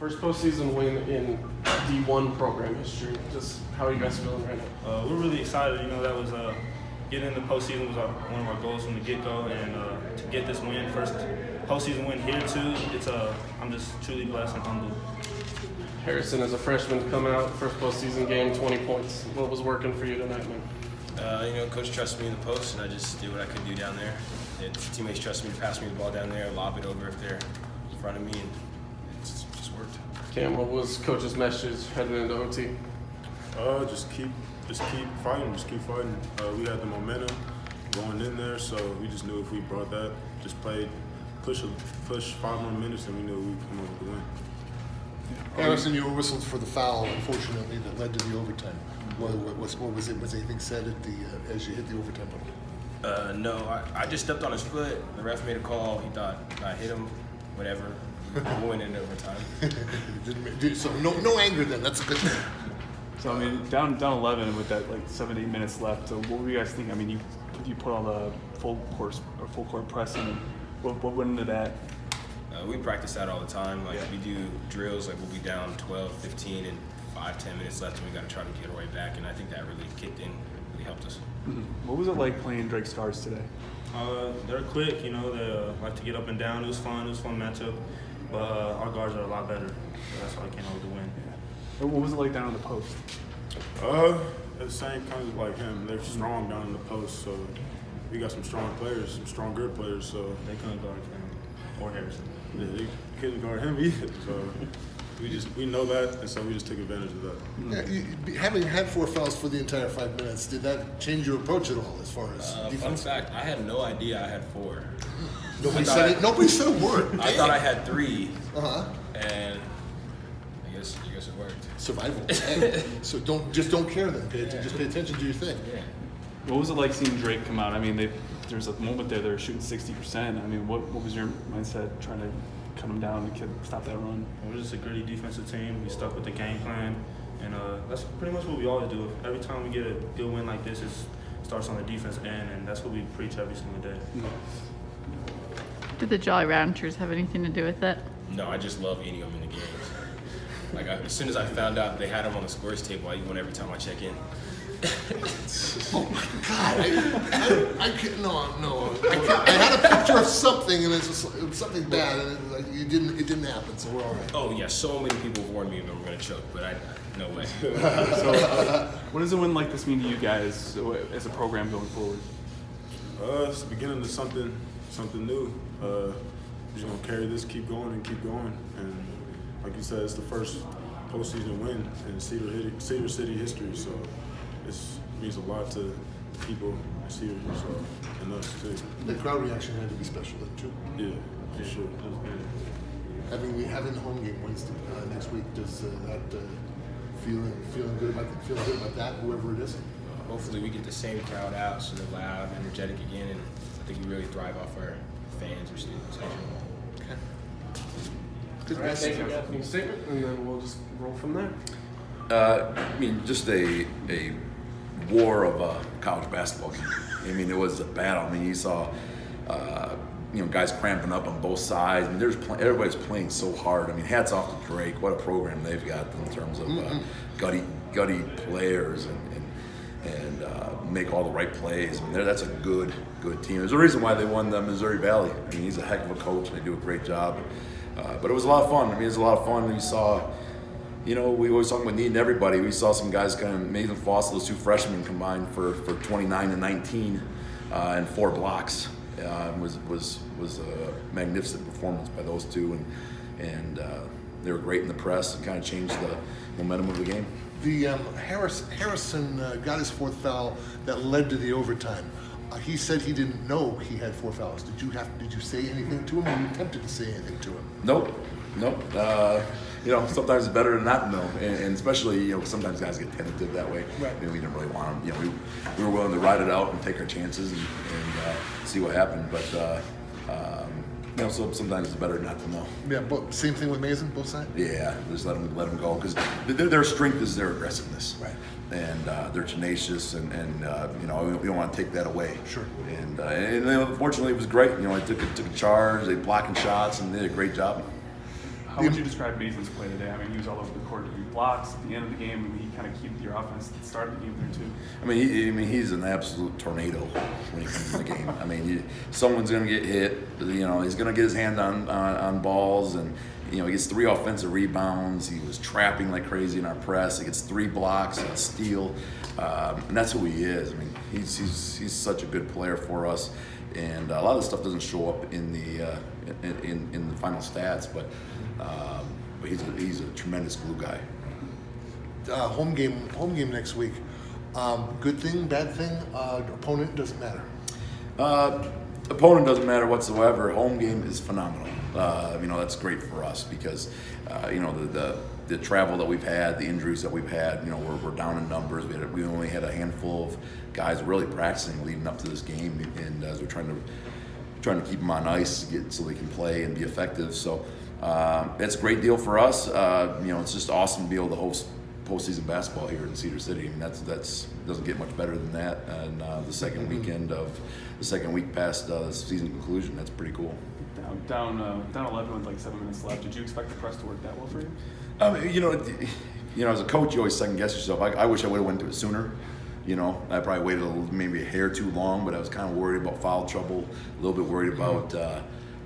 First postseason win in D1 program history. Just how are you guys feeling right now? We're really excited. You know, that was getting in the postseason was one of our goals from the get-go, and to get this win, first postseason win here too. I'm just truly blessed and humbled. Harrison, as a freshman, coming out first postseason game, 20 points. What was working for you tonight, man? Coach trusted me in the post, and I just did what I could do down there. And teammates trusted me to pass me the ball down there, lob it over if they're in front of me, and it just worked. Cam, what was coach's message heading into OT? Just keep fighting. We had the momentum going in there, so we just knew if we brought that, just played, push 5 more minutes, and we knew we'd come up with the win. Harrison, you were whistled for the foul, unfortunately, that led to the overtime. What was it? Was anything said at the as you hit the overtime button? No, I just stepped on his foot. The ref made a call. He thought I hit him, whatever. We went in overtime. So no anger then. That's a good thing. So I mean, down 11 with that like 7-8 minutes left. So what were you guys thinking? I mean, you put all the full court pressing. And what went into that? We practice that all the time. We do drills. We'll be down 12, 15, and 5-10 minutes left, and we got to try to get our way back. And I think that really kicked in, really helped us. Mm-hmm. What was it like playing Drake Stars today? They're quick. You know, they like to get up and down. It was fun. It was a fun matchup. But our guards are a lot better. So that's why I came over to win. Yeah. What was it like down on the post? The same kind of like him. They're strong down in the post, so we got some strong players, some strong good players. So They couldn't guard him or Harrison. yeah, they couldn't guard him either. So we know that, and so we just took advantage of that. Yeah, having had 4 fouls for the entire 5 minutes, did that change your approach at all as far as Fun defense? fact, I had no idea I had 4. Nobody said it. Nobody said a word. I thought I had 3, Uh-huh. and I guess it worked. Survival. Hey, so don't care then. Just pay attention to your thing. Yeah. What was it like seeing Drake come out? I mean, there's a moment there they were shooting 60%. I mean, what was your mindset trying to cut them down and stop that run? We're just a gritty defensive team. We stuck with the game plan, and that's pretty much what we always do. Every time we get a good win like this, it starts on the defensive end, and that's what we preach every single day. Did the Jolly Ranchers have anything to do with it? No, I just love eating them in the games. As soon as I found out they had them on the scores table, I eat one every time I check in. Oh my God! I can't. No. I can't. I had a picture of something, and it was something bad, and it was like it didn't happen. So we're all right. Oh yeah, so many people warned me that we're gonna choke, but no way. So, what does a win like this mean to you guys as a program going forward? It's the beginning of something new. We're just gonna carry this, keep going, and like you said, it's the first postseason win in Cedar City history. So it means a lot to people in Cedar, and us too. The crowd reaction had to be special then too. Yeah, for sure. Having the home game Wednesday next week, does that feeling good about that? Whoever it is. Hopefully we get the same crowd out, so they're loud, energetic again, and I think we really thrive off our fans or students. Okay. All right, thank you, Anthony. Statement, and then we'll just roll from there. I mean, just a war of a college basketball game. I mean, it was a battle. I mean, you saw, guys cramping up on both sides. I mean, everybody's playing so hard. I mean, hats off to Drake. What a program they've got in terms of gutty players and make all the right plays. I mean, that's a good team. There's a reason why they won the Missouri Valley. I mean, he's a heck of a coach, and they do a great job. But it was a lot of fun. I mean, it was a lot of fun. We saw, we always talk about needing everybody. We saw some guys kind of, Mason Fossil, those 2 freshmen combined for 29 and 19 and 4 blocks. Was a magnificent performance by those 2, and they were great in the press and kind of changed the momentum of the game. The Harrison got his 4th foul that led to the overtime. He said he didn't know he had 4 fouls. Did you say anything to him, or were you tempted to say anything to him? Nope. Sometimes it's better to not know, and especially sometimes guys get tentative that way. Right. We didn't really want them. We were willing to ride it out and take our chances and see what happened. But so sometimes it's better not to know. Yeah, but same thing with Mason, both sides. Yeah, just let them go, because their strength is their aggressiveness. Right. And they're tenacious, and we don't want to take that away. Sure. And unfortunately, it was great. They took a charge, they blocking shots, and they did a great job. How would you describe Mason's play today? I mean, he was all over the court. He blocks at the end of the game, and he kind of keeps your offense at the start of the game there too. I mean, he's an absolute tornado when he comes in the game. I mean, someone's going to get hit. You know, he's going to get his hand on balls, and you know, he gets 3 offensive rebounds. He was trapping like crazy in our press. He gets 3 blocks and a steal, and that's who he is. I mean, he's such a good player for us, and a lot of the stuff doesn't show up in the in the final stats, but he's a tremendous glue guy. Home game next week. Good thing, bad thing. Opponent doesn't matter. Opponent doesn't matter whatsoever. Home game is phenomenal. You know, that's great for us because you know, the travel that we've had, the injuries that we've had. You know, we're down in numbers. We only had a handful of guys really practicing leading up to this game, and as we're trying to keep them on ice so they can play and be effective. So it's a great deal for us. You know, it's just awesome to be able to host postseason basketball here in Cedar City. I mean, that's doesn't get much better than that. And the second week past the season conclusion, that's pretty cool. Down 11 with like 7 minutes left. Did you expect the press to work that well for you? You know, as a coach, you always second guess yourself. I wish I would have went to it sooner. You know, I probably waited maybe a hair too long, but I was kind of worried about foul trouble, a little bit worried about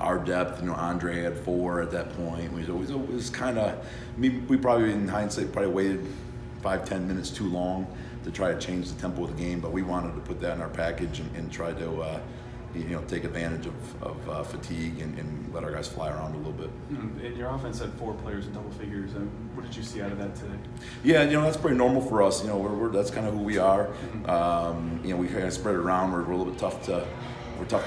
our depth. You know, Andre had 4 at that point. It was kind of, we probably in hindsight probably waited 5-10 minutes too long to try to change the tempo of the game, but we wanted to put that in our package and try to you know, take advantage of fatigue and let our guys fly around a little bit. And your offense had 4 players in double figures. What did you see out of that today? Yeah, you know, that's pretty normal for us. You know, that's kind of who we are. You know, we kind of spread it around. We're a little bit tough to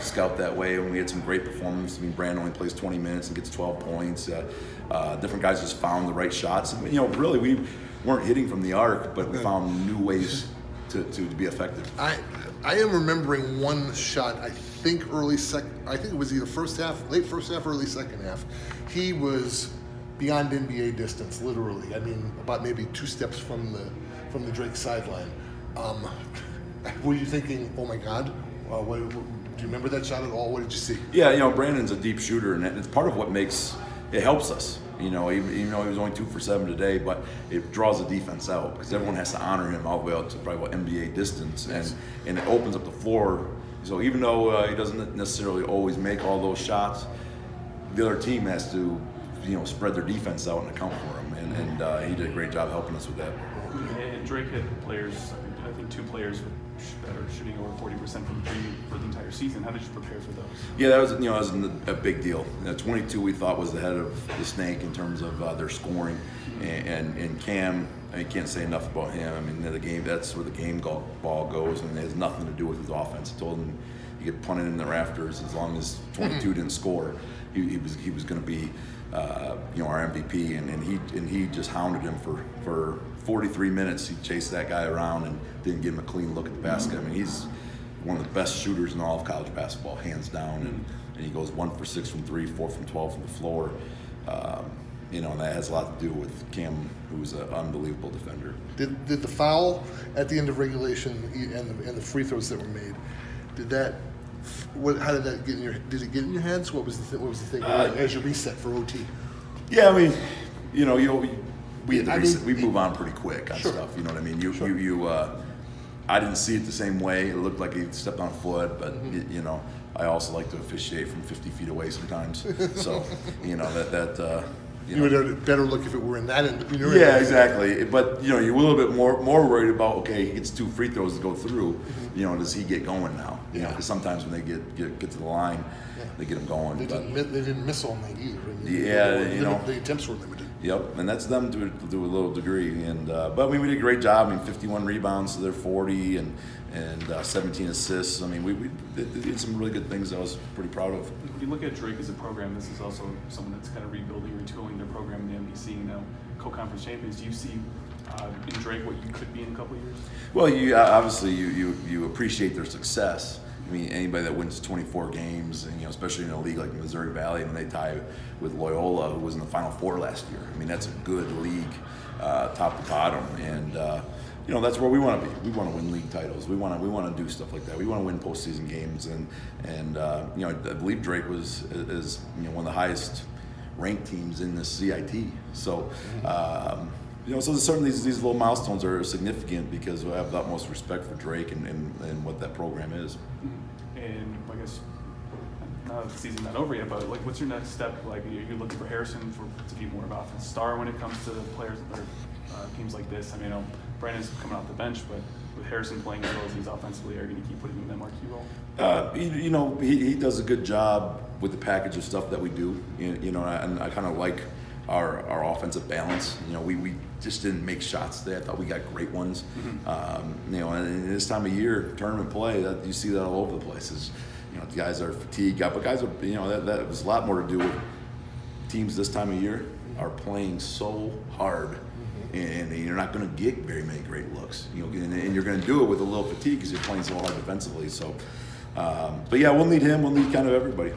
scout that way. And we had some great performances. I mean, Brandon only plays 20 minutes and gets 12 points. Different guys just found the right shots. And, you know, really we weren't hitting from the arc, but we found new ways to be effective. I am remembering one shot. I think it was either late first half, early second half. He was beyond NBA distance, literally. I mean, about maybe 2 steps from the Drake sideline. Were you thinking, oh my God? Do you remember that shot at all? What did you see? Yeah, you know, Brandon's a deep shooter, and it's part of what helps us. You know, even though he was only 2 for 7 today, but it draws the defense out because everyone has to honor him all the way out to probably about NBA distance, and it opens up the floor. So even though he doesn't necessarily always make all those shots, the other team has to, you know, spread their defense out and account for him, and he did a great job helping us with that. And Drake had players, I think 2 players that are shooting over 40% from 3 for the entire season. How did you prepare for those? Yeah, that was a big deal. 22 we thought was the head of the snake in terms of their scoring, and Cam. I can't say enough about him. I mean, the game, that's where the game ball goes, and it has nothing to do with his offense. I told him he could punt it in the rafters as long as 22 didn't score. He was going to be, you know, our MVP, and he just hounded him for 43 minutes. He chased that guy around and didn't give him a clean look at the basket. I mean, he's one of the best shooters in all of college basketball, hands down, and he goes 1 for 6 from 3, 4 from 12 from the floor. You know, and that has a lot to do with Cam, who's an unbelievable defender. Did the foul at the end of regulation and the free throws that were made, how did that get in your? Did it get in your hands? What was the thing as your reset for OT? Yeah, I mean, you know, we move on pretty quick on stuff. You know what I mean? I didn't see it the same way. It looked like he stepped on a foot, but you know, I also like to officiate from 50 feet away sometimes. So, you know, that. You would have a better look if it were in that end. Yeah, exactly. But you know, you're a little bit more worried about, okay, he gets 2 free throws to go through. You know, does he get going now? You know, because sometimes when they get to the line, they get them going. They didn't miss all night either. I mean, you know, the attempts were limited. Yep, and that's them to a little degree. And but I mean, we did a great job. I mean, 51 rebounds to their 40, and 17 assists. I mean, we did some really good things that I was pretty proud of. When you look at Drake as a program, this is also someone that's kind of rebuilding, retooling their program in the MVC, now co-conference champions. Do you see in Drake what you could be in a couple of years? Well, you obviously you appreciate their success. I mean, anybody that wins 24 games, and you know, especially in a league like Missouri Valley, and they tie with Loyola, who was in the Final Four last year. I mean, that's a good league, top to bottom, and you know, that's where we want to be. We want to win league titles. We want to do stuff like that. We want to win postseason games, and you know, I believe Drake is you know, one of the highest ranked teams in the CIT. So, you know, so certainly these little milestones are significant because I have the utmost respect for Drake and what that program is. And I guess now that the season's not over yet, but like, what's your next step? Like, you're looking for Harrison to be more of an offensive star when it comes to players or teams like this. I mean, I know Brandon's coming off the bench, but with Harrison playing as well as he's offensively, are you going to keep putting him in that marquee role? You know, he does a good job with the package of stuff that we do. You know, and I kind of like our offensive balance. You know, we just didn't make shots today. I thought we got great ones. You know, and in this time of year, tournament play, that you see that all over the place. You know, the guys are fatigued, but guys are, you know, that was a lot more to do with teams this time of year are playing so hard. And you're not going to get very many great looks, you know, and you're going to do it with a little fatigue because you're playing so hard defensively. So, but yeah, we'll need him. We'll need kind of everybody.